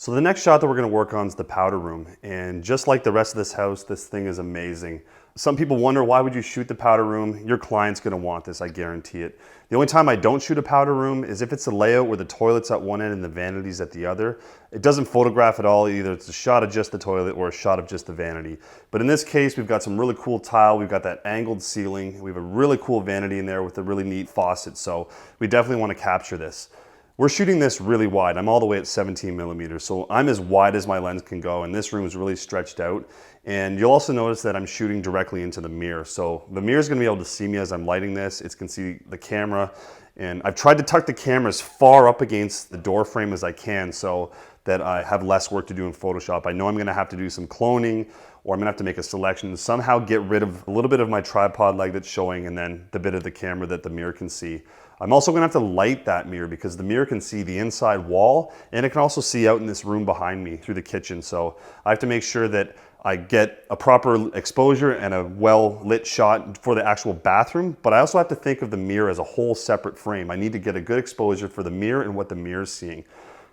So the next shot that we're gonna work on is the powder room. And just like the rest of this house, this thing is amazing. Some people wonder, why would you shoot the powder room? Your client's gonna want this, I guarantee it. The only time I don't shoot a powder room is if it's a layout where the toilet's at one end and the vanity's at the other. It doesn't photograph at all. Either it's a shot of just the toilet or a shot of just the vanity. But in this case, we've got some really cool tile. We've got that angled ceiling. We have a really cool vanity in there with a really neat faucet. So we definitely wanna capture this. We're shooting this really wide. I'm all the way at 17 millimeters, so I'm as wide as my lens can go, and this room is really stretched out. And you'll also notice that I'm shooting directly into the mirror. So the mirror is gonna be able to see me as I'm lighting this. It's gonna see the camera. And I've tried to tuck the camera as far up against the door frame as I can so that I have less work to do in Photoshop. I know I'm gonna have to do some cloning, or I'm gonna have to make a selection, somehow get rid of a little bit of my tripod leg that's showing and then the bit of the camera that the mirror can see. I'm also gonna have to light that mirror because the mirror can see the inside wall and it can also see out in this room behind me through the kitchen. So I have to make sure that I get a proper exposure and a well lit shot for the actual bathroom, but I also have to think of the mirror as a whole separate frame. I need to get a good exposure for the mirror and what the mirror is seeing.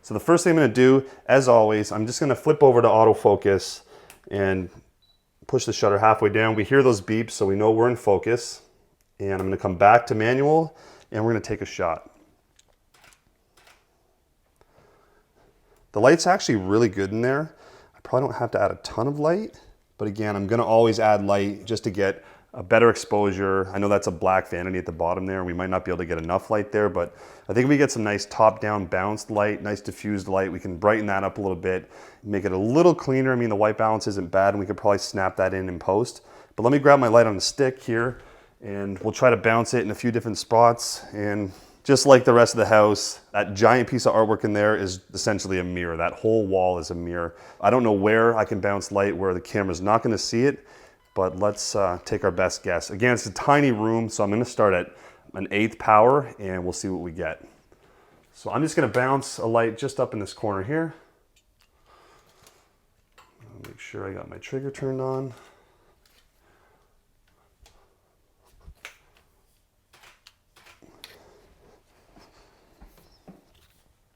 So the first thing I'm gonna do, as always, I'm just gonna flip over to autofocus and push the shutter halfway down. We hear those beeps, so we know we're in focus. And I'm gonna come back to manual and we're gonna take a shot. The light's actually really good in there. I probably don't have to add a ton of light, but again, I'm gonna always add light just to get a better exposure. I know that's a black vanity at the bottom there. We might not be able to get enough light there, but I think if we get some nice top-down bounced light, nice diffused light, we can brighten that up a little bit, make it a little cleaner. I mean, the white balance isn't bad, and we could probably snap that in post. But let me grab my light on the stick here, and we'll try to bounce it in a few different spots. And just like the rest of the house, that giant piece of artwork in there is essentially a mirror. That whole wall is a mirror. I don't know where I can bounce light where the camera's not gonna see it, but let's take our best guess. Again, it's a tiny room, so I'm gonna start at an 1/8 power and we'll see what we get. So I'm just gonna bounce a light just up in this corner here. Make sure I got my trigger turned on.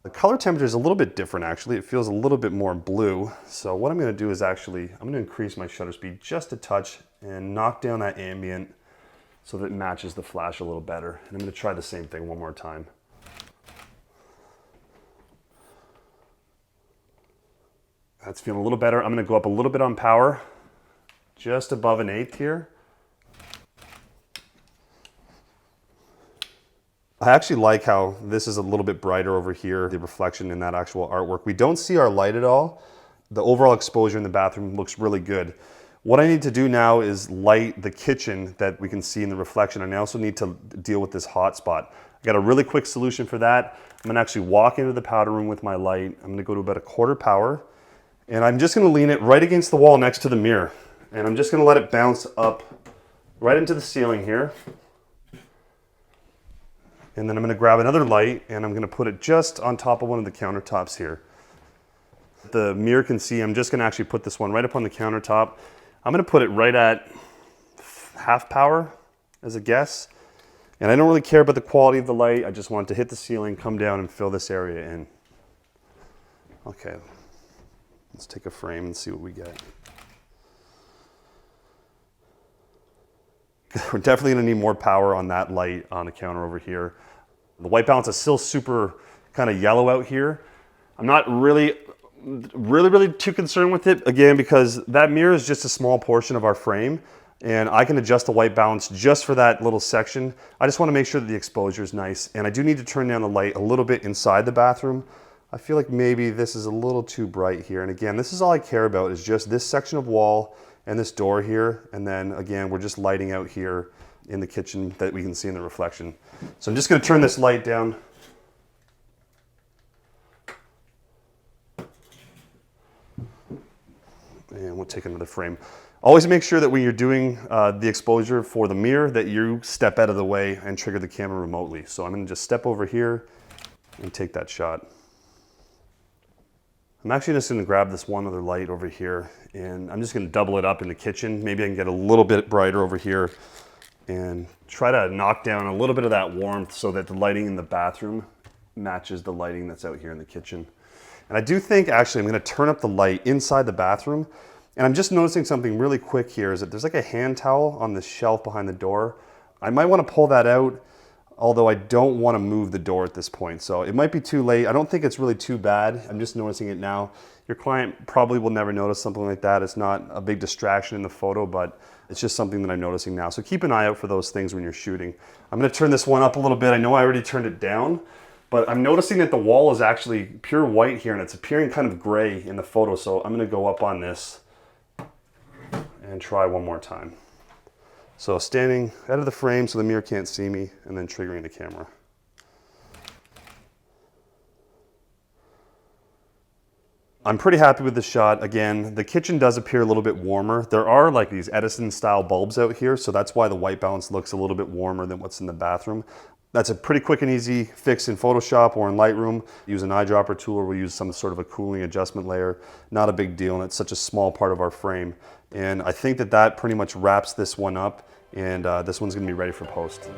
The color temperature is a little bit different actually. It feels a little bit more blue. So what I'm gonna do is I'm gonna increase my shutter speed just a touch and knock down that ambient so that it matches the flash a little better. And I'm gonna try the same thing one more time. That's feeling a little better. I'm gonna go up a little bit on power, just above an 1/8 here. I actually like how this is a little bit brighter over here, the reflection in that actual artwork. We don't see our light at all. The overall exposure in the bathroom looks really good. What I need to do now is light the kitchen that we can see in the reflection, and I also need to deal with this hot spot. I got a really quick solution for that. I'm gonna actually walk into the powder room with my light. I'm gonna go to about 1/4 power, and I'm just gonna lean it right against the wall next to the mirror. And I'm just gonna let it bounce up right into the ceiling here. And then I'm gonna grab another light and I'm gonna put it just on top of one of the countertops here. The mirror can see, I'm just gonna actually put this one right up on the countertop. I'm gonna put it right at 1/2 power as a guess. And I don't really care about the quality of the light. I just want it to hit the ceiling, come down and fill this area in. Okay, let's take a frame and see what we get. We're definitely gonna need more power on that light on the counter over here. The white balance is still super kind of yellow out here. I'm not really too concerned with it, again, because that mirror is just a small portion of our frame and I can adjust the white balance just for that little section. I just wanna make sure that the exposure is nice, and I do need to turn down the light a little bit inside the bathroom. I feel like maybe this is a little too bright here. And again, this is all I care about is just this section of wall and this door here. And then again, we're just lighting out here in the kitchen that we can see in the reflection. So I'm just gonna turn this light down. And we'll take another frame. Always make sure that when you're doing the exposure for the mirror that you step out of the way and trigger the camera remotely. So I'm gonna just step over here and take that shot. I'm actually just gonna grab this one other light over here and I'm just gonna double it up in the kitchen. Maybe I can get a little bit brighter over here and try to knock down a little bit of that warmth so that the lighting in the bathroom matches the lighting that's out here in the kitchen. And I do think actually I'm gonna turn up the light inside the bathroom. And I'm just noticing something really quick here is that there's like a hand towel on the shelf behind the door. I might wanna pull that out, although I don't wanna move the door at this point. So it might be too late. I don't think it's really too bad. I'm just noticing it now. Your client probably will never notice something like that. It's not a big distraction in the photo, but it's just something that I'm noticing now. So keep an eye out for those things when you're shooting. I'm gonna turn this one up a little bit. I know I already turned it down, but I'm noticing that the wall is actually pure white here and it's appearing kind of gray in the photo. So I'm gonna go up on this and try one more time. So standing out of the frame so the mirror can't see me, and then triggering the camera. I'm pretty happy with the shot. Again, the kitchen does appear a little bit warmer. There are like these Edison style bulbs out here, so that's why the white balance looks a little bit warmer than what's in the bathroom. That's a pretty quick and easy fix in Photoshop or in Lightroom. Use an eyedropper tool or we'll use some sort of a cooling adjustment layer. Not a big deal, and it's such a small part of our frame. And I think that that pretty much wraps this one up, and this one's gonna be ready for post.